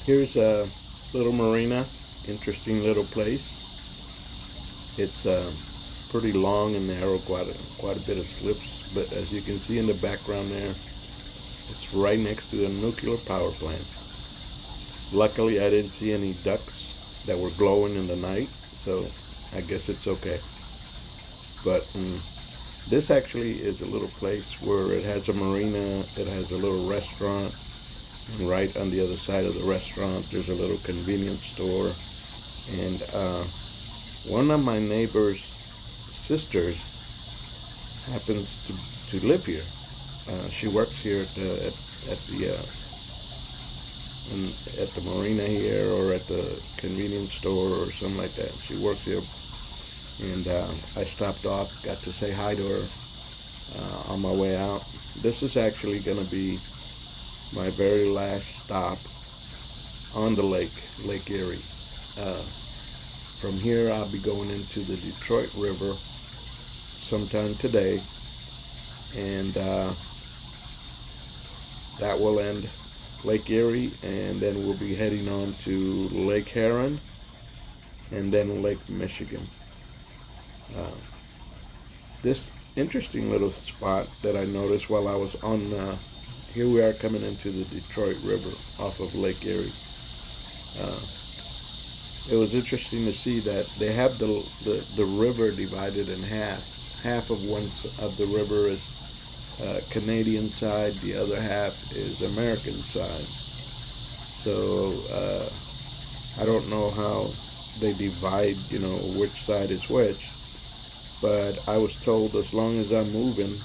Here's a little marina, interesting little place. It's pretty long and narrow, quite a bit of slips, but as you can see in the background there, it's right next to the nuclear power plant. Luckily, I didn't see any ducks that were glowing in the night, so I guess it's okay. But this actually is a little place where it has a marina, it has a little restaurant, and right on the other side of the restaurant, there's a little convenience store. And one of my neighbor's sisters happens to live here. She works here at the in, at the marina here or at the convenience store or something like that. She works here, and I stopped off, got to say hi to her on my way out. This is actually going to be my very last stop on the lake, Lake Erie. Uh, from here, I'll be going into the Detroit River sometime today, and that will end Lake Erie, and then we'll be heading on to Lake Huron and then Lake Michigan. Uh, this interesting little spot that I noticed while I was on, here we are coming into the Detroit River off of Lake Erie. Uh, it was interesting to see that they have the river divided in half. Half of one of the river is Canadian side, the other half is American side. So I don't know how they divide, which side is which. But I was told as long as I'm moving,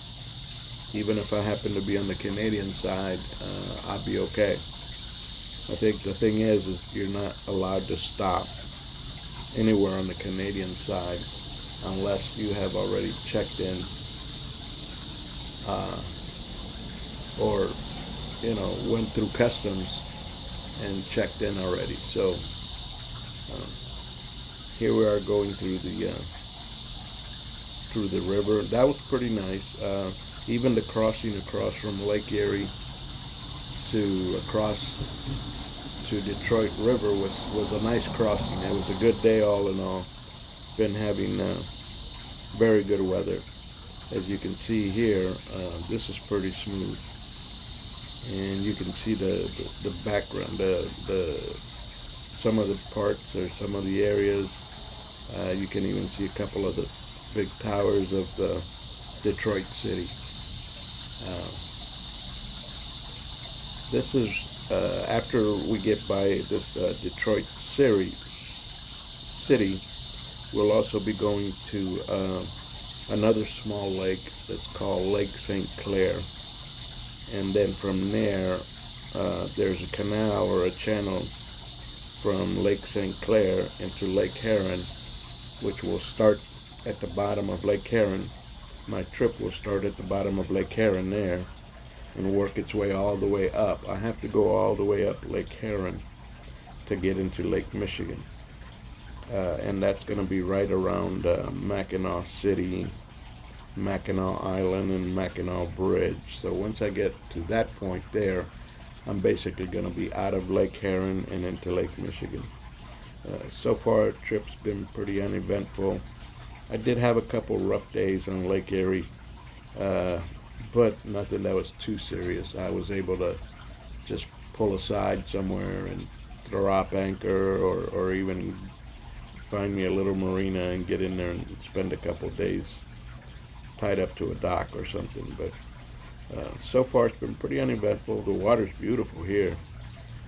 even if I happen to be on the Canadian side, I'll be okay. I think the thing is you're not allowed to stop anywhere on the Canadian side unless you have already checked in uh, or went through customs and checked in already. So uh, here we are going through the river. That was pretty nice. Even the crossing across from Lake Erie to across to Detroit River was a nice crossing. It was a good day all in all. Been having very good weather. As you can see here, this is pretty smooth, and you can see the background, the some of the parts or some of the areas. You can even see a couple of the big towers of the Detroit city. Uh, this is after we get by this Detroit city, we'll also be going to another small lake that's called Lake St. Clair, and then from there there's a canal or a channel from Lake St. Clair into Lake Huron, which will start at the bottom of Lake Huron. My trip will start at the bottom of Lake Huron there and work its way all the way up. I have to go all the way up Lake Huron to get into Lake Michigan. And that's going to be right around Mackinac City, Mackinac Island, and Mackinac Bridge. So once I get to that point there, I'm basically going to be out of Lake Huron and into Lake Michigan. So far, the trip's been pretty uneventful. I did have a couple rough days on Lake Erie, but nothing that was too serious. I was able to just pull aside somewhere and throw up anchor, or even find me a little marina and get in there and spend a couple of days tied up to a dock or something. But so far it's been pretty uneventful. The water's beautiful here.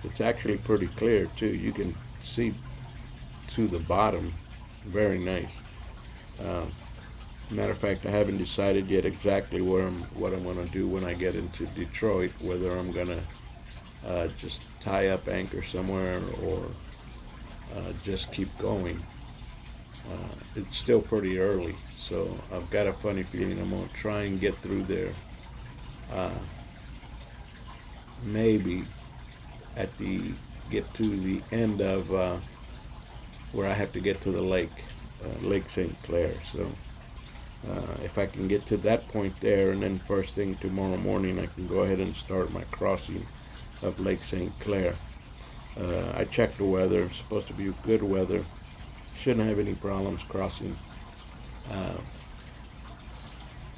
It's actually pretty clear too. You can see to the bottom. Very nice. Matter of fact, I haven't decided yet exactly what I'm going to do when I get into Detroit. Whether I'm going to just tie up anchor somewhere or just keep going. It's still pretty early, so I've got a funny feeling I'm going to try and get through there. Uh, maybe get to the end of where I have to get to the lake, Lake St. Clair. So if I can get to that point there, and then first thing tomorrow morning I can go ahead and start my crossing of Lake St. Clair. I checked the weather. It's supposed to be good weather. Shouldn't have any problems crossing. Uh,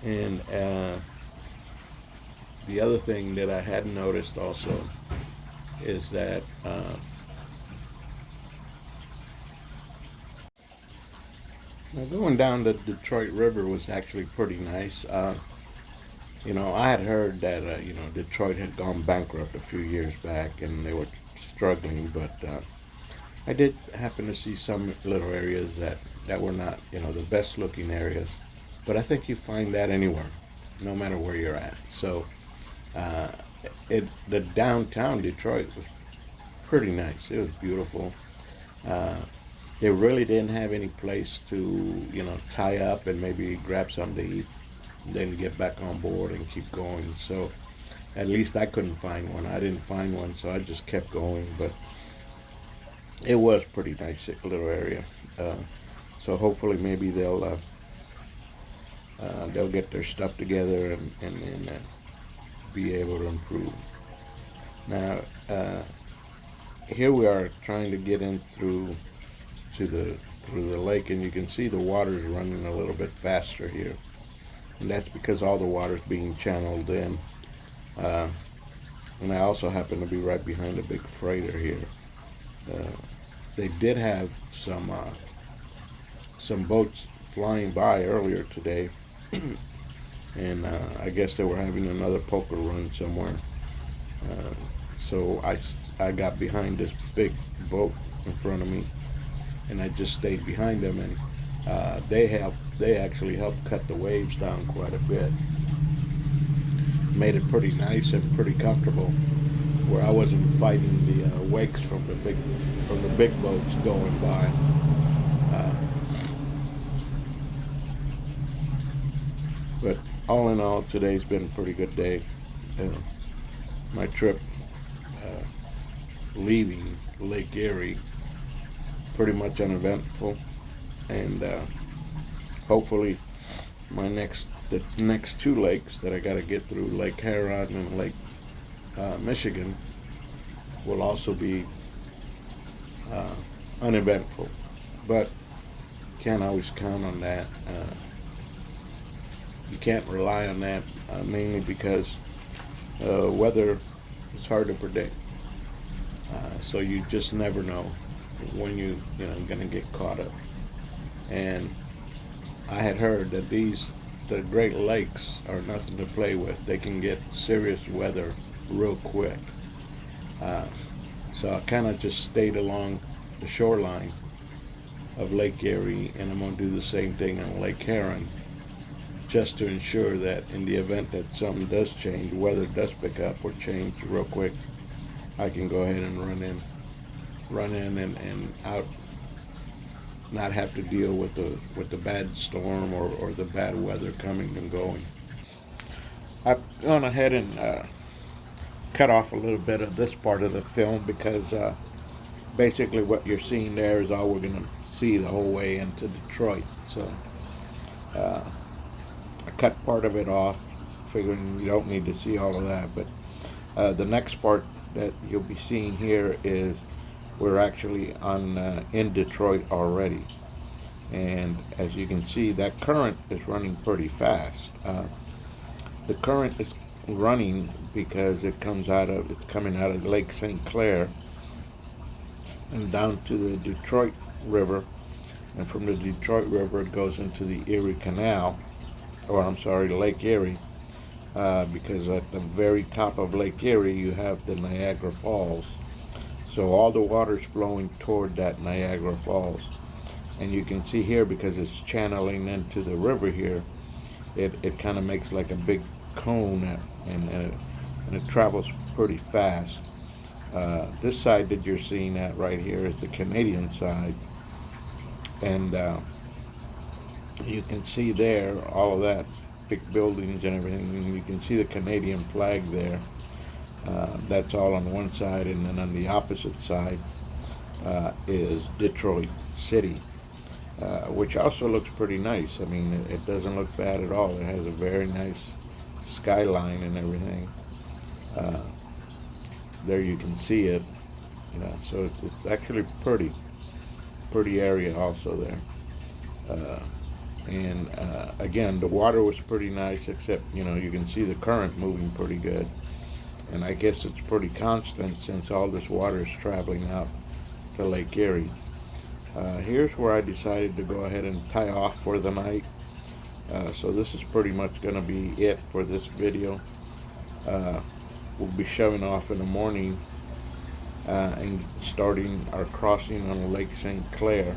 and the other thing that I had noticed also is that now going down the Detroit River was actually pretty nice. I had heard that Detroit had gone bankrupt a few years back and they were struggling, but I did happen to see some little areas that were not the best looking areas, but I think you find that anywhere, no matter where you're at. So uh, the downtown Detroit was pretty nice. It was beautiful. Uh, they really didn't have any place to tie up and maybe grab something to eat, then get back on board and keep going. So at least I couldn't find one. I didn't find one, so I just kept going. But it was pretty nice little area. Uh, so hopefully maybe they'll get their stuff together and be able to improve. Now here we are trying to get in to the through the lake, and you can see the water's running a little bit faster here, and that's because all the water's being channeled in. Uh, and I also happen to be right behind a big freighter here. Uh, they did have some boats flying by earlier today, and I guess they were having another poker run somewhere. Uh, so I got behind this big boat in front of me, and I just stayed behind them, and they actually helped cut the waves down quite a bit, made it pretty nice and pretty comfortable, where I wasn't fighting the wakes from the big boats going by. Uh, but all in all, today's been a pretty good day. Uh, my trip leaving Lake Erie pretty much uneventful, and hopefully the next two lakes that I got to get through, Lake Huron and Lake Michigan, will also be uh, uneventful, but can't always count on that. You can't rely on that, mainly because weather is hard to predict. So you just never know when you're going to get caught up. And I had heard that the Great Lakes are nothing to play with. They can get serious weather real quick. Uh, so I kind of just stayed along the shoreline of Lake Erie, and I'm going to do the same thing on Lake Huron, just to ensure that in the event that something does change, weather does pick up or change real quick, I can go ahead and run in and out, not have to deal with the bad storm or the bad weather coming and going. I've gone ahead and cut off a little bit of this part of the film because basically what you're seeing there is all we're going to see the whole way into Detroit. So uh, I cut part of it off, figuring you don't need to see all of that. But the next part that you'll be seeing here is we're actually in Detroit already, and as you can see, that current is running pretty fast. The current is running because it's coming out of Lake St. Clair and down to the Detroit River, and from the Detroit River it goes into the Erie Canal, or I'm sorry, Lake Erie, because at the very top of Lake Erie you have the Niagara Falls. So all the water's flowing toward that Niagara Falls. And you can see here, because it's channeling into the river here, it kind of makes like a big cone, and it travels pretty fast. This side that you're seeing at right here is the Canadian side. And you can see there all of that, big buildings and everything. And you can see the Canadian flag there. That's all on one side, and then on the opposite side is Detroit City, which also looks pretty nice. I mean, it doesn't look bad at all. It has a very nice skyline and everything. There you can see it. So it's actually pretty area also there. And again, the water was pretty nice, except you can see the current moving pretty good, and I guess it's pretty constant since all this water is traveling out to Lake Erie. Here's where I decided to go ahead and tie off for the night. So this is pretty much going to be it for this video. Uh, we'll be showing off in the morning and starting our crossing on Lake St. Clair,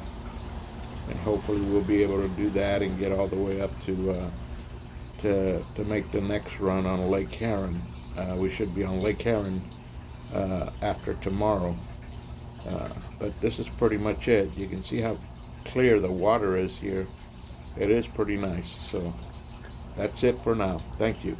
and hopefully we'll be able to do that and get all the way up to make the next run on Lake Heron. We should be on Lake Heron after tomorrow. But this is pretty much it. You can see how clear the water is here. It is pretty nice. So that's it for now. Thank you.